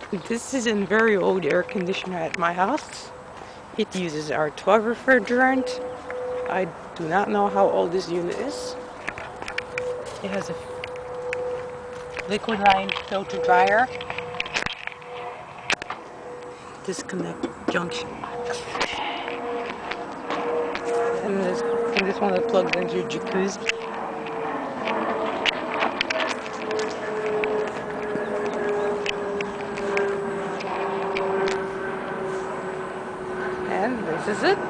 This is a very old air conditioner at my house. It uses R12 refrigerant. I do not know how old this unit is. It has a liquid line filter dryer. Disconnect junction. And this one that plugs into your jacuzzi. And this is it.